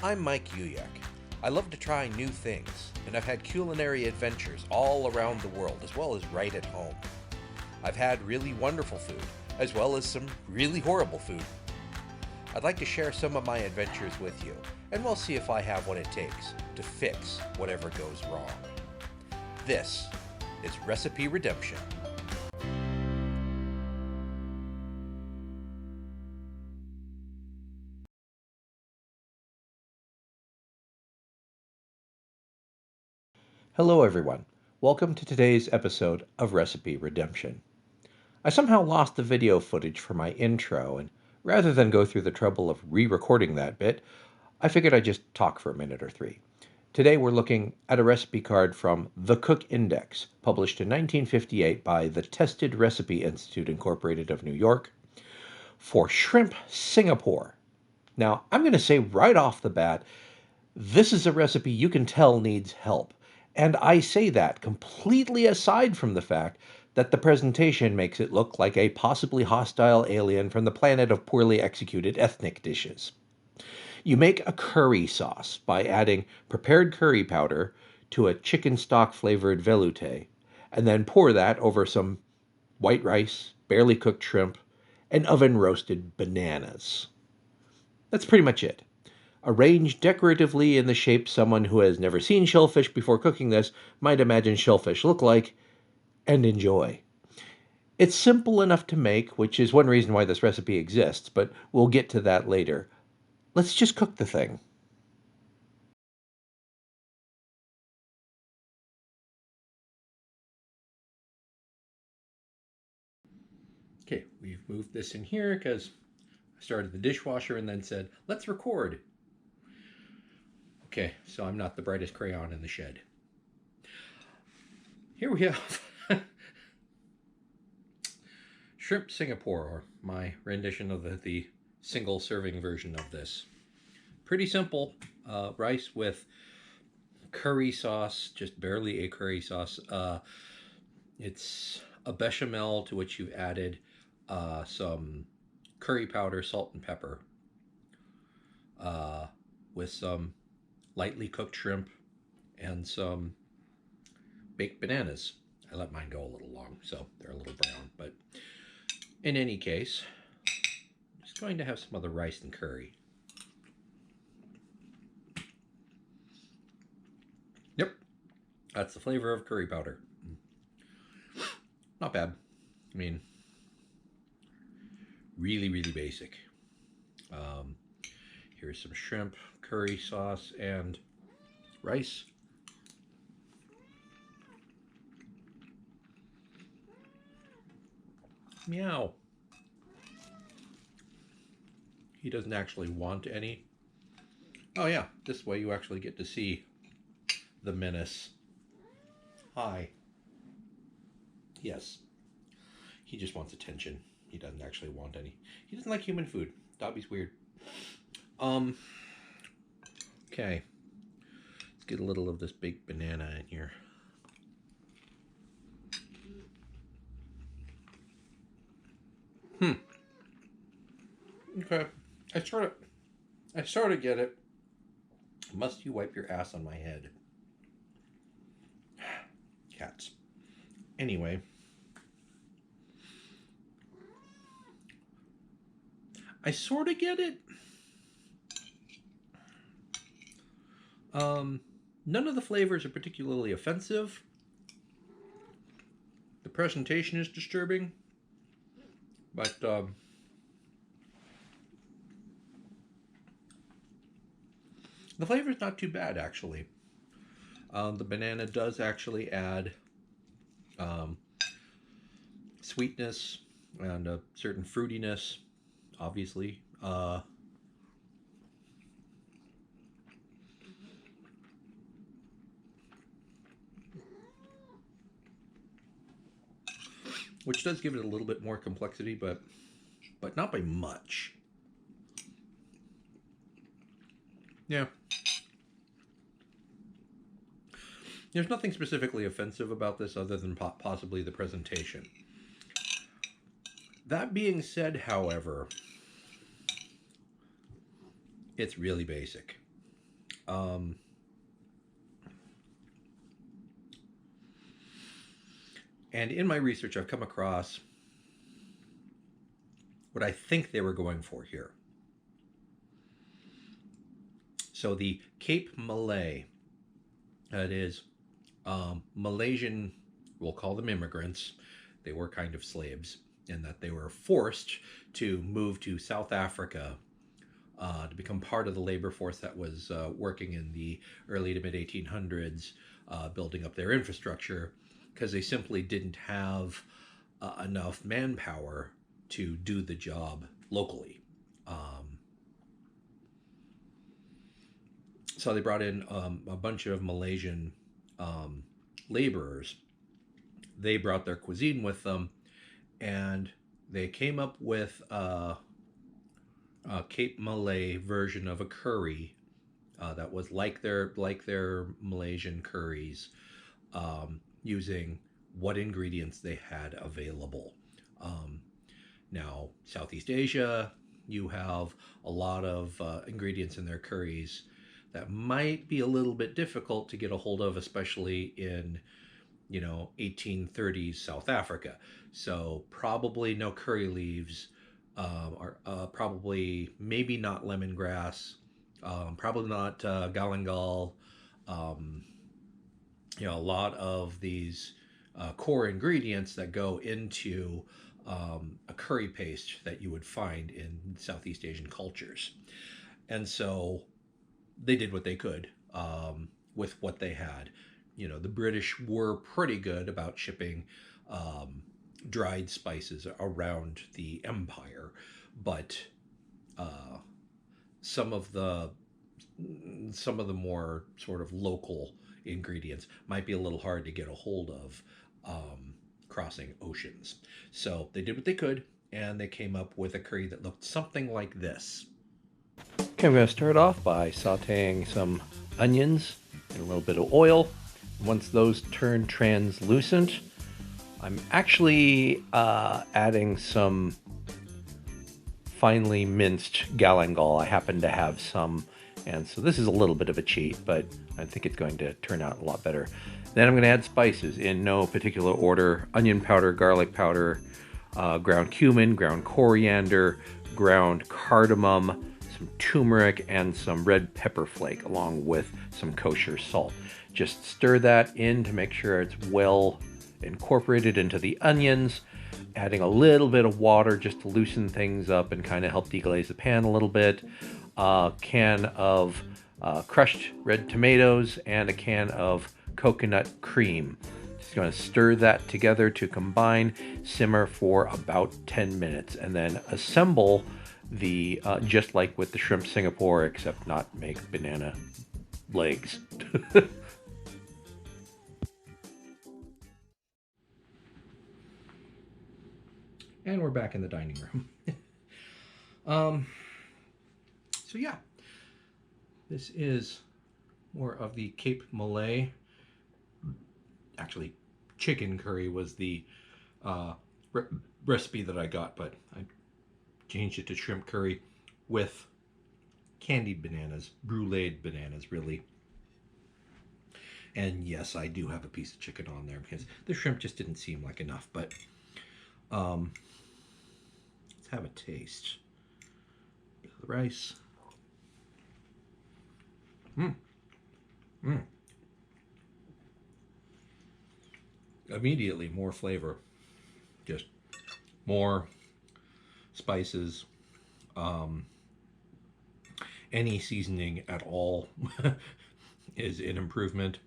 I'm Mike Uyak. I love to try new things, and I've had culinary adventures all around the world, as well as right at home. I've had really wonderful food, as well as some really horrible food. I'd like to share some of my adventures with you, and we'll see if I have what it takes to fix whatever goes wrong. This is Recipe Redemption. Hello, everyone. Welcome to today's episode of Recipe Redemption. I somehow lost the video footage for my intro, and rather than go through the trouble of re-recording that bit, I figured I'd just talk for a minute or three. Today we're looking at a recipe card from The Cook Index, published in 1958 by the Tested Recipe Institute Incorporated of New York, for shrimp Singapore. Now, I'm going to say right off the bat, this is a recipe you can tell needs help. And I say that completely aside from the fact that the presentation makes it look like a possibly hostile alien from the planet of poorly executed ethnic dishes. You make a curry sauce by adding prepared curry powder to a chicken stock flavored velouté, and then pour that over some white rice, barely cooked shrimp, and oven roasted bananas. That's pretty much it. Arranged decoratively in the shape someone who has never seen shellfish before cooking this might imagine shellfish look like, and enjoy. It's simple enough to make, which is one reason why this recipe exists, but we'll get to that later. Let's just cook the thing. Okay, we've moved this in here because I started the dishwasher and then said, let's record. Okay, so I'm not the brightest crayon in the shed. Here we have shrimp Singapore, or my rendition of the single serving version of this. Pretty simple. Rice with curry sauce, just barely a curry sauce. It's a bechamel to which you've added some curry powder, salt, and pepper, with some lightly cooked shrimp and some baked bananas. I let mine go a little long, so they're a little brown. But in any case, I'm just going to have some of the rice and curry. Yep, that's the flavor of curry powder. Not bad. I mean, really, really basic. Um, Here's some shrimp, curry sauce, and rice. Meow. He doesn't actually want any. Oh yeah, this way you actually get to see the menace. Hi. Yes. He just wants attention. He doesn't actually want any. He doesn't like human food. Dobby's weird. Okay. Let's get a little of this baked banana in here. Okay. I sort of get it. Must you wipe your ass on my head? Cats. Anyway. I sort of get it. None of the flavors are particularly offensive. The presentation is disturbing. But, the flavor is not too bad, actually. The banana does actually add sweetness and a certain fruitiness, obviously. Which does give it a little bit more complexity, but not by much. Yeah. There's nothing specifically offensive about this other than possibly the presentation. That being said, however, it's really basic. Um, and in my research, I've come across what I think they were going for here. So the Cape Malay, that is Malaysian, we'll call them immigrants. They were kind of slaves in that they were forced to move to South Africa to become part of the labor force that was working in the early to mid 1800s, building up their infrastructure because they simply didn't have enough manpower to do the job locally. Um, so they brought in a bunch of Malaysian um, laborers. They brought their cuisine with them, and they came up with a Cape Malay version of a curry that was like their Malaysian curries, using what ingredients they had available. Um, Now, Southeast Asia, you have a lot of ingredients in their curries that might be a little bit difficult to get a hold of, especially in 1830s South Africa. So probably no curry leaves, or probably maybe not lemongrass, probably not galangal. Um, a lot of these core ingredients that go into a curry paste that you would find in Southeast Asian cultures. And so they did what they could with what they had. The British were pretty good about shipping um, dried spices around the empire, but uh, some of the some of the more sort of local ingredients might be a little hard to get a hold of crossing oceans. So they did what they could, and they came up with a curry that looked something like this. Okay, I'm going to start off by sauteing some onions in a little bit of oil. Once those turn translucent, I'm actually adding some finely minced galangal. I happen to have some, and so this is a little bit of a cheat, but I think it's going to turn out a lot better. Then I'm going to add spices in no particular order: onion powder, garlic powder, ground cumin, ground coriander, ground cardamom, some turmeric, and some red pepper flake, along with some kosher salt. Just stir that in to make sure it's well incorporated into the onions, adding a little bit of water just to loosen things up and kind of help deglaze the pan a little bit. A can of crushed red tomatoes and a can of coconut cream. Just going to stir that together to combine, simmer for about 10 minutes, and then assemble the just like with the shrimp Singapore, except not make banana legs. And we're back in the dining room. um, so yeah, this is more of the Cape Malay. Actually, chicken curry was the uh, re- recipe that I got, but I changed it to shrimp curry with candied bananas, bruleed bananas, really. And yes, I do have a piece of chicken on there because the shrimp just didn't seem like enough. But um, let's have a taste. The rice. Mmm. Mmm. Immediately more flavor. Just more spices. Um, any seasoning at all is an improvement.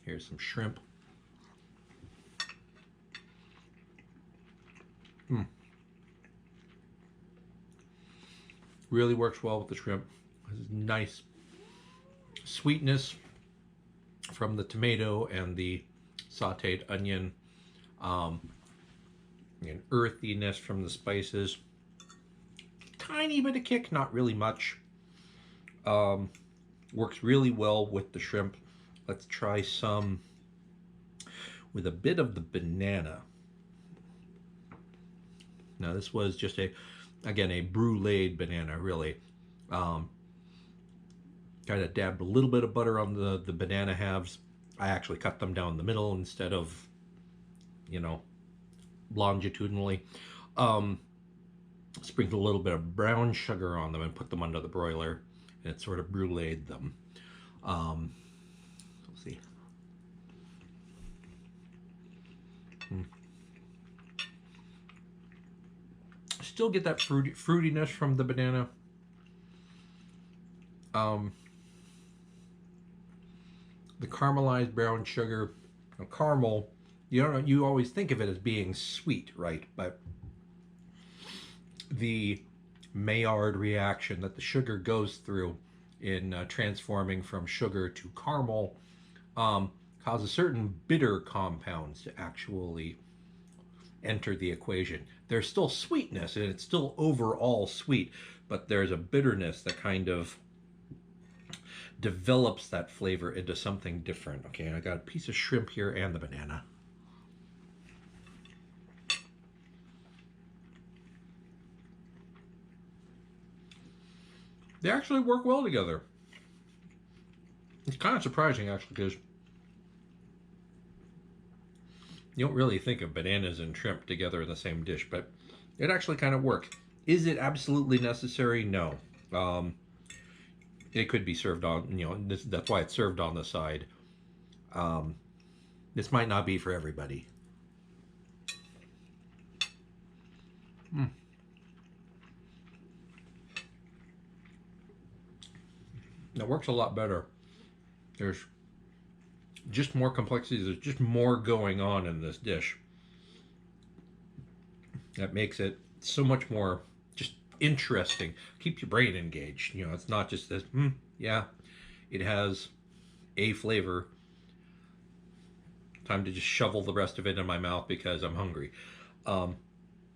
Here's some shrimp. Mm. Really works well with the shrimp. Nice sweetness from the tomato and the sauteed onion, um, and earthiness from the spices. Tiny bit of kick, not really much. Works really well with the shrimp. Let's try some with a bit of the banana. Now this was just again, a bruleed banana, really. Um, Kind of dabbed a little bit of butter on the banana halves. I actually cut them down the middle instead of, you know, longitudinally. Um, Sprinkled a little bit of brown sugar on them and put them under the broiler, and it sort of bruleed them. Let's see. Still get that fruitiness from the banana. The caramelized brown sugar, caramel. You always think of it as being sweet, right? But the Maillard reaction that the sugar goes through in transforming from sugar to caramel causes certain bitter compounds to actually enter the equation. There's still sweetness, and it's still overall sweet, but there's a bitterness that kind of develops that flavor into something different. Okay, I got a piece of shrimp here and the banana. They actually work well together. It's kind of surprising, actually, because you don't really think of bananas and shrimp together in the same dish, but it actually kind of works. Is it absolutely necessary? No. It could be served on, that's why it's served on the side. This might not be for everybody. It works a lot better. There's just more complexities. There's just more going on in this dish. That makes it so much more just interesting. Keep your brain engaged. It's not just this, yeah, it has a flavor. Time to just shovel the rest of it in my mouth because I'm hungry.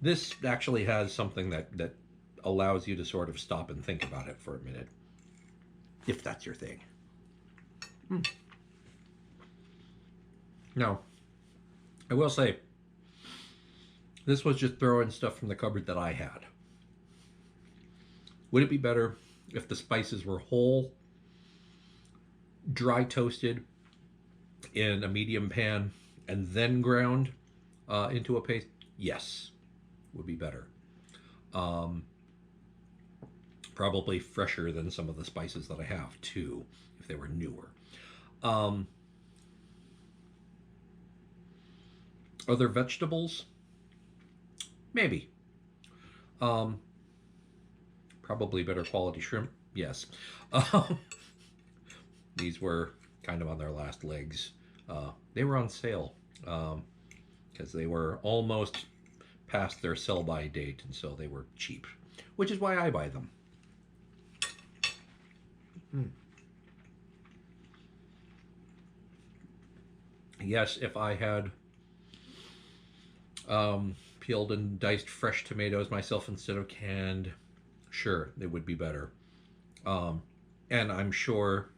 This actually has something that allows you to sort of stop and think about it for a minute, if that's your thing. Now, I will say, this was just throwing stuff from the cupboard that I had. Would it be better if the spices were whole, dry toasted in a medium pan, and then ground into a paste? Yes, would be better. Probably fresher than some of the spices that I have, too, if they were newer. Other vegetables? Maybe. Probably better quality shrimp? Yes. These were kind of on their last legs. They were on sale because they were almost past their sell-by date, and so they were cheap, which is why I buy them. Yes, if I had peeled and diced fresh tomatoes myself instead of canned, sure, they would be better. And I'm sure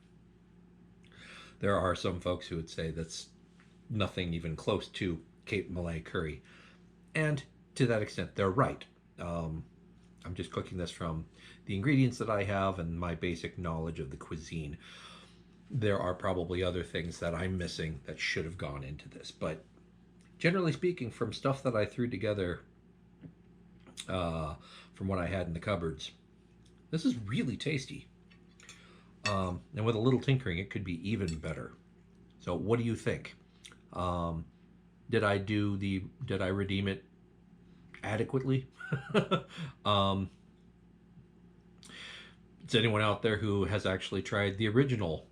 there are some folks who would say that's nothing even close to Cape Malay curry. And to that extent, they're right. I'm just cooking this from the ingredients that I have and my basic knowledge of the cuisine. There are probably other things that I'm missing that should have gone into this. But generally speaking, from stuff that I threw together from what I had in the cupboards, this is really tasty. And with a little tinkering, it could be even better. So what do you think? Did I redeem it adequately? Is anyone out there who has actually tried the original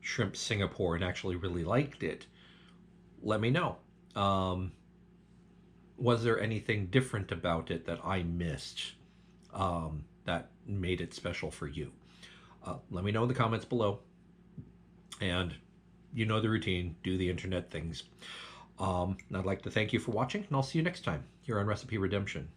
shrimp Singapore and actually really liked it? Let me know. Was there anything different about it that I missed that made it special for you? Let me know in the comments below. And you know the routine, do the internet things. I'd like to thank you for watching, and I'll see you next time here on Recipe Redemption.